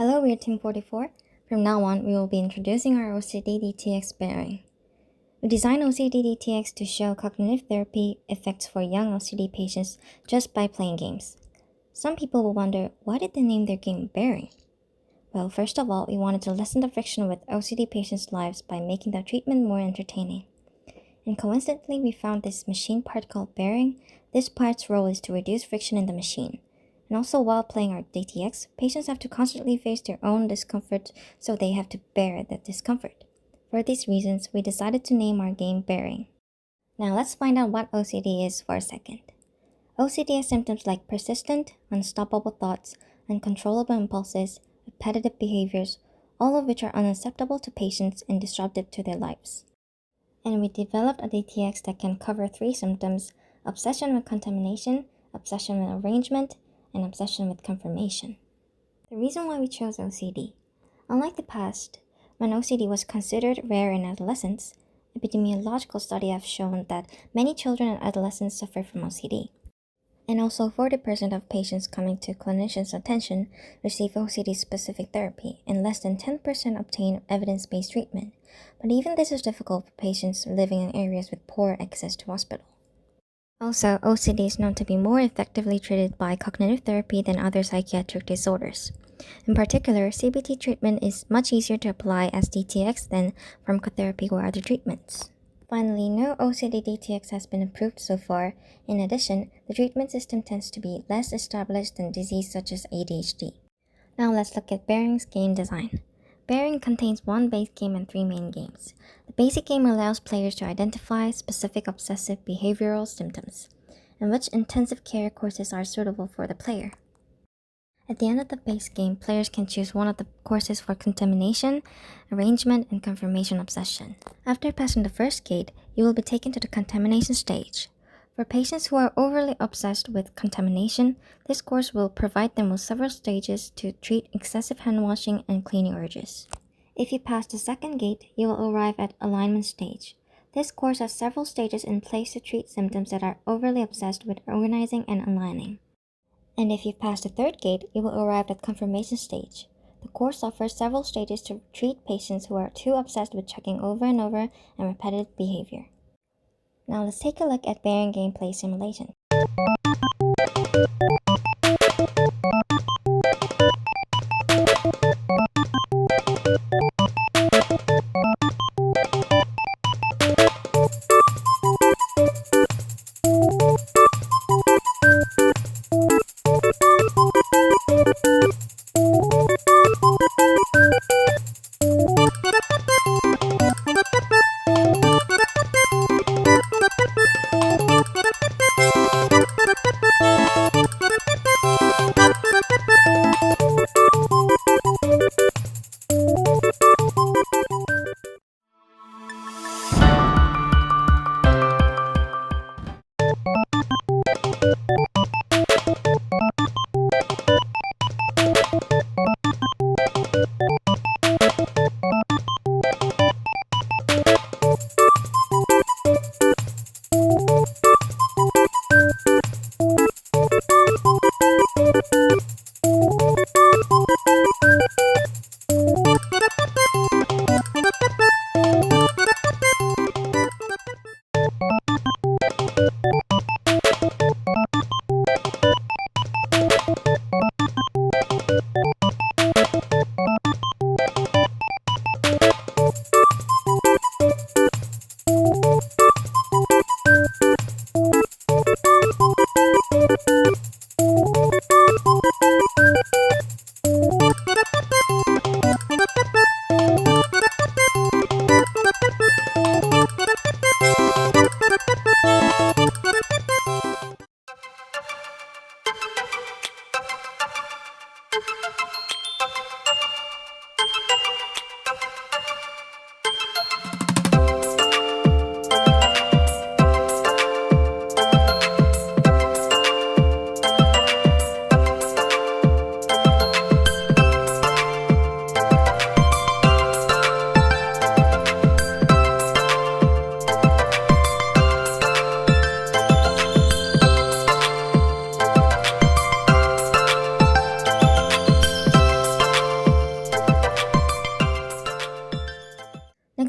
Hello, we're Team 44. From now on, we will be introducing our OCD-DTX bearing. We designed OCD-DTX to show cognitive therapy effects for young OCD patients just by playing games. Some people will wonder, why did they name their game Bearing? Well, first of all, we wanted to lessen the friction with OCD patients' lives by making the treatment more entertaining. And coincidentally, we found this machine part called Bearing. This part's role is to reduce friction in the machine. And also, while playing our DTX, patients have to constantly face their own discomfort, so they have to bear that discomfort. For these reasons, we decided to name our game Bearing. Now let's find out what OCD is for a second. OCD has symptoms like persistent, unstoppable thoughts, uncontrollable impulses, repetitive behaviors, all of which are unacceptable to patients and disruptive to their lives. And we developed a DTX that can cover 3 symptoms: obsession with contamination, obsession with arrangement, and obsession with confirmation. The reason why we chose OCD. Unlike the past, when OCD was considered rare in adolescents, epidemiological studies have shown that many children and adolescents suffer from OCD. And also 40% of patients coming to clinicians' attention receive OCD-specific therapy, and less than 10% obtain evidence-based treatment. But even this is difficult for patients living in areas with poor access to hospital. Also, OCD is known to be more effectively treated by cognitive therapy than other psychiatric disorders. In particular, CBT treatment is much easier to apply as DTX than pharmacotherapy or other treatments. Finally, no OCD DTX has been approved so far. In addition, the treatment system tends to be less established than disease such as ADHD. Now let's look at Bearing's game design. Bearing contains 1 base game and 3 main games. The basic game allows players to identify specific obsessive behavioral symptoms, and which intensive care courses are suitable for the player. At the end of the base game, players can choose one of the courses for contamination, arrangement, and confirmation obsession. After passing the first gate, you will be taken to the contamination stage. For patients who are overly obsessed with contamination, this course will provide them with several stages to treat excessive hand washing and cleaning urges. If you pass the second gate, you will arrive at alignment stage. This course has several stages in place to treat symptoms that are overly obsessed with organizing and aligning. And if you pass the third gate, you will arrive at confirmation stage. The course offers several stages to treat patients who are too obsessed with checking over and over and repetitive behavior. Now let's take a look at Bearing gameplay simulation.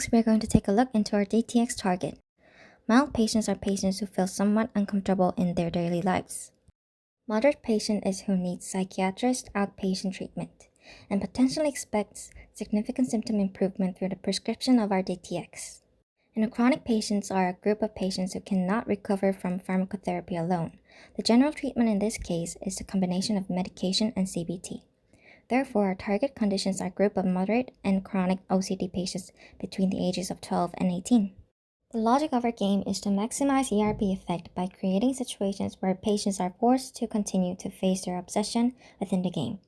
Next, we're going to take a look into our DTX target. Mild patients are patients who feel somewhat uncomfortable in their daily lives. Moderate patient is who needs psychiatrist outpatient treatment and potentially expects significant symptom improvement through the prescription of our DTX. And chronic patients are a group of patients who cannot recover from pharmacotherapy alone. The general treatment in this case is a combination of medication and CBT. Therefore, our target conditions are a group of moderate and chronic OCD patients between the ages of 12 and 18. The logic of our game is to maximize ERP effect by creating situations where patients are forced to continue to face their obsession within the game.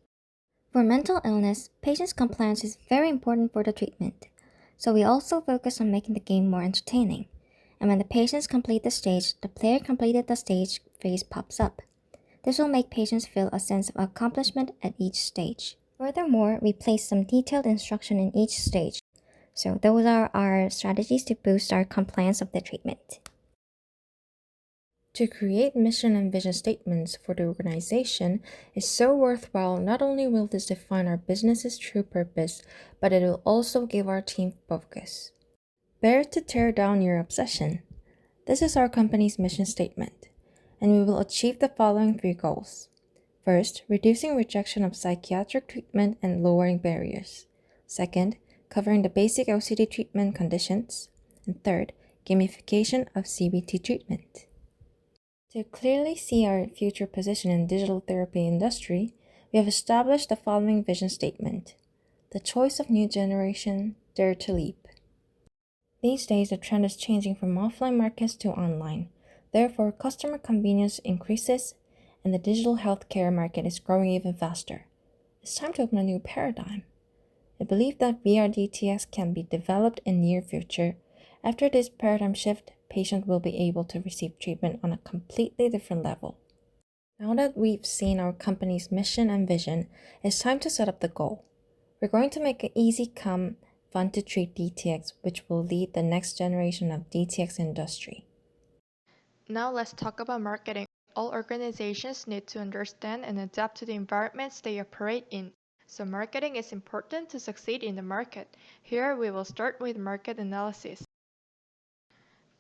For mental illness, patients' compliance is very important for the treatment, so we also focus on making the game more entertaining. And when the patients complete the stage, the player completed the stage phrase pops up. This will make patients feel a sense of accomplishment at each stage. Furthermore, we place some detailed instruction in each stage. So those are our strategies to boost our compliance of the treatment. To create mission and vision statements for the organization is so worthwhile. Not only will this define our business's true purpose, but it will also give our team focus. Bear to tear down your obsession. This is our company's mission statement, and we will achieve the following 3 goals. First, reducing rejection of psychiatric treatment and lowering barriers. Second, covering the basic OCD treatment conditions. And third, gamification of CBT treatment. To clearly see our future position in digital therapy industry, we have established the following vision statement. The choice of new generation, dare to leap. These days, the trend is changing from offline markets to online. Therefore, customer convenience increases, and the digital healthcare market is growing even faster. It's time to open a new paradigm. I believe that VRDTX can be developed in near future. After this paradigm shift, patients will be able to receive treatment on a completely different level. Now that we've seen our company's mission and vision, it's time to set up the goal. We're going to make an easy, calm, fun to treat DTX, which will lead the next generation of DTX industry. Now let's talk about marketing. All organizations need to understand and adapt to the environments they operate in. So marketing is important to succeed in the market. Here we will start with market analysis.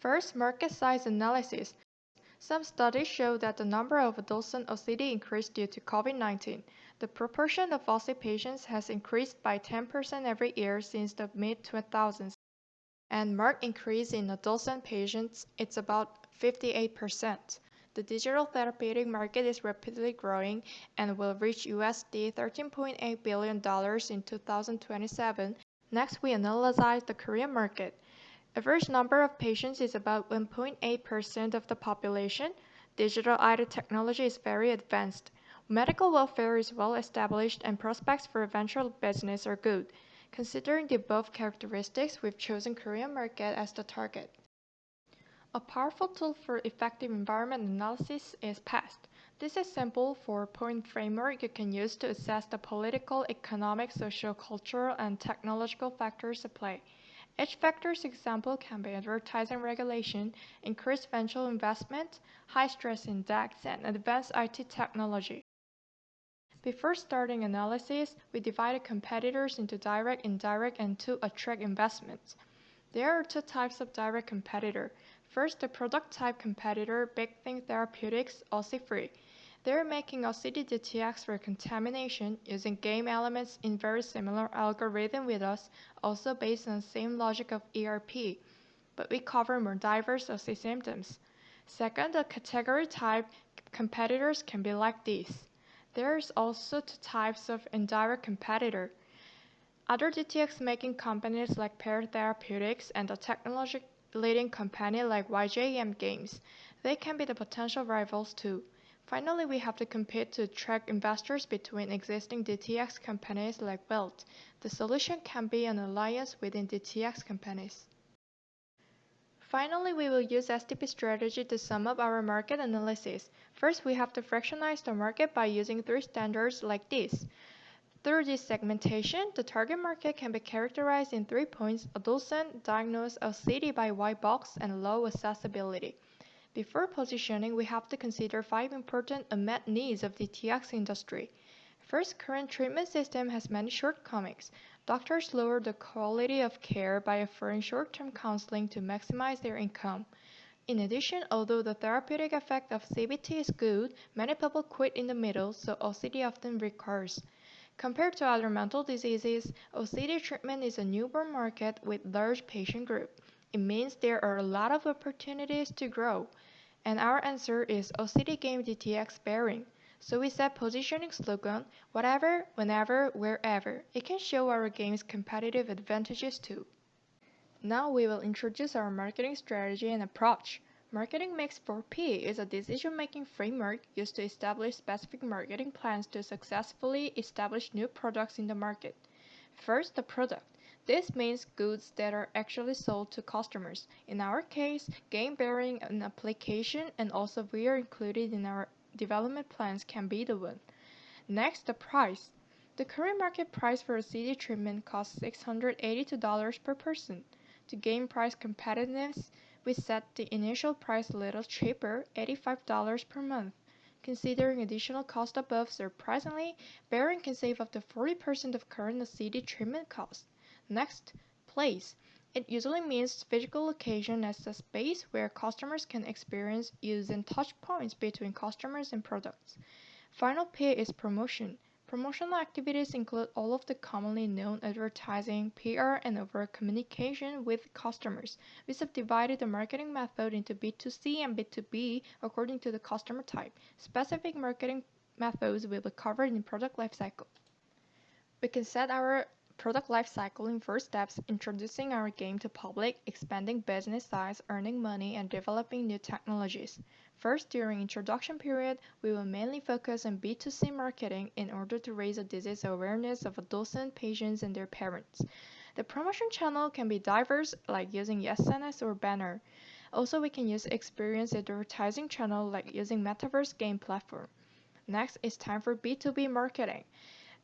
First, market size analysis. Some studies show that the number of adolescent OCD increased due to COVID-19. The proportion of OCD patients has increased by 10% every year since the mid-2000s. And marked increase in adolescent patients, it's about 58%. The digital therapeutic market is rapidly growing and will reach USD $13.8 billion in 2027. Next, we analyze the Korean market. Average number of patients is about 1.8% of the population. Digital ID technology is very advanced. Medical welfare is well established and prospects for eventual business are good. Considering the above characteristics, we've chosen Korean market as the target. A powerful tool for effective environment analysis is PAST. This is simple 4-point framework you can use to assess the political, economic, social, cultural, and technological factors at play. Each factor's example can be advertising regulation, increased venture investment, high stress index, and advanced IT technology. Before starting analysis, we divided competitors into direct, indirect, and to attract investments. There are 2 types of direct competitor. First, the product type competitor, Big Think Therapeutics, OC-free. They're making OCD DTX for contamination using game elements in very similar algorithm with us, also based on the same logic of ERP, but we cover more diverse OCD symptoms. Second, the category type competitors can be like these. There's also 2 types of indirect competitor. Other DTX making companies like Pear Therapeutics and a technology leading company like YJM Games. They can be the potential rivals too. Finally, we have to compete to attract investors between existing DTX companies like Welt. The solution can be an alliance within DTX companies. Finally, we will use SDP strategy to sum up our market analysis. First, we have to fractionize the market by using 3 standards like this. Through this segmentation, the target market can be characterized in 3 points: adolescent, diagnosed OCD by white box, and low accessibility. Before positioning, we have to consider 5 important unmet needs of the DTX industry. First, current treatment system has many shortcomings. Doctors lower the quality of care by offering short-term counseling to maximize their income. In addition, although the therapeutic effect of CBT is good, many people quit in the middle, so OCD often recurs. Compared to other mental diseases, OCD treatment is a newborn market with large patient group. It means there are a lot of opportunities to grow. And our answer is OCD game DTX bearing. So we set positioning slogan, whatever, whenever, wherever. It can show our game's competitive advantages too. Now we will introduce our marketing strategy and approach. Marketing Mix 4P is a decision-making framework used to establish specific marketing plans to successfully establish new products in the market. First, the product. This means goods that are actually sold to customers. In our case, game bearing an application and also we are included in our development plans can be the one. Next, the price. The current market price for a CD treatment costs $682 per person. To gain price competitiveness, we set the initial price a little cheaper, $85 per month. Considering additional cost above, surprisingly, Baron can save up to 40% of current CD treatment costs. Next, place. It usually means physical location as a space where customers can experience, use, and touch points between customers and products. Final P is promotion. Promotional activities include all of the commonly known advertising, PR, and overall communication with customers. We subdivided the marketing method into B2C and B2B according to the customer type. Specific marketing methods will be covered in product lifecycle. We can set our product lifecycle in 4 steps: introducing our game to public, expanding business size, earning money, and developing new technologies. First, during introduction period, we will mainly focus on B2C marketing in order to raise a disease awareness of adolescent patients and their parents. The promotion channel can be diverse, like using SNS or banner. Also, we can use experience advertising channel like using Metaverse game platform. Next, it's time for B2B marketing.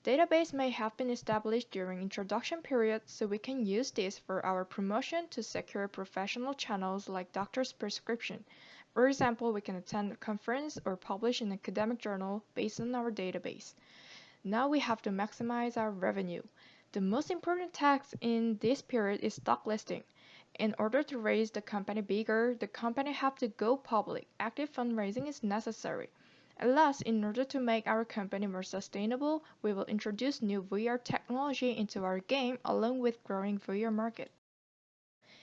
Database may have been established during introduction period, so we can use this for our promotion to secure professional channels like doctor's prescription. For example, we can attend a conference or publish an academic journal based on our database. Now we have to maximize our revenue. The most important task in this period is stock listing. In order to raise the company bigger, the company have to go public. Active fundraising is necessary. At last, in order to make our company more sustainable, we will introduce new VR technology into our game along with growing VR market.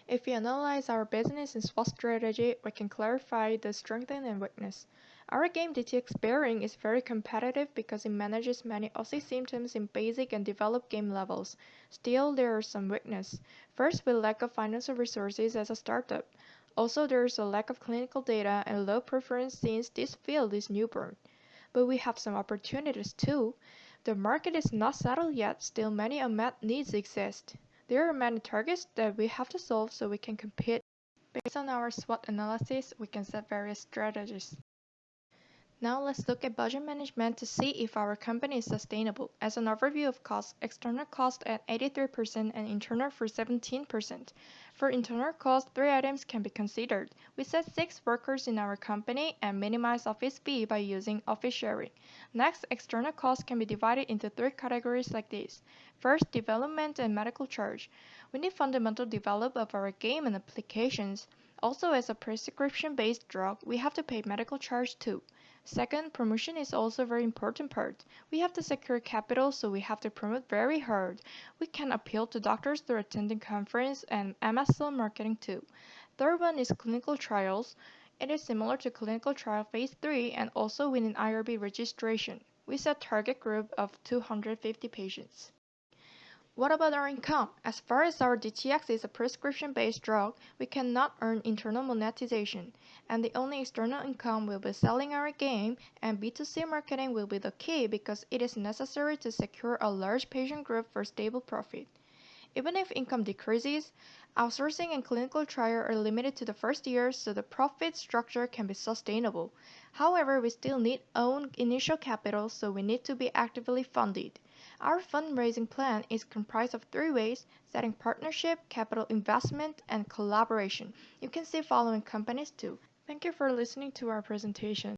If we analyze our business and SWOT strategy, we can clarify the strength and weakness. Our game DTX Bearing is very competitive because it manages many OC symptoms in basic and developed game levels. Still, there are some weaknesses. First, we lack of financial resources as a startup. Also, there is a lack of clinical data and low preference since this field is newborn. But we have some opportunities too. The market is not settled yet, still many unmet needs exist. There are many targets that we have to solve so we can compete. Based on our SWOT analysis, we can set various strategies. Now let's look at budget management to see if our company is sustainable. As an overview of costs, external cost at 83% and internal for 17%. For internal cost, 3 items can be considered. We set 6 workers in our company and minimize office fee by using office sharing. Next, external costs can be divided into 3 categories like this. First, development and medical charge. We need fundamental development of our game and applications. Also, as a prescription-based drug, we have to pay medical charge too. Second, promotion is also a very important part. We have to secure capital, so we have to promote very hard. We can appeal to doctors through attending conference and MSL marketing too. Third one is clinical trials. It is similar to clinical trial phase 3 and also within IRB registration. We set target group of 250 patients. What about our income? As far as our DTX is a prescription-based drug, we cannot earn internal monetization, and the only external income will be selling our game, and B2C marketing will be the key because it is necessary to secure a large patient group for stable profit. Even if income decreases, outsourcing and clinical trial are limited to the first year, so the profit structure can be sustainable. However, we still need own initial capital, so we need to be actively funded. Our fundraising plan is comprised of 3 ways: setting partnership, capital investment, and collaboration. You can see following companies too. Thank you for listening to our presentation.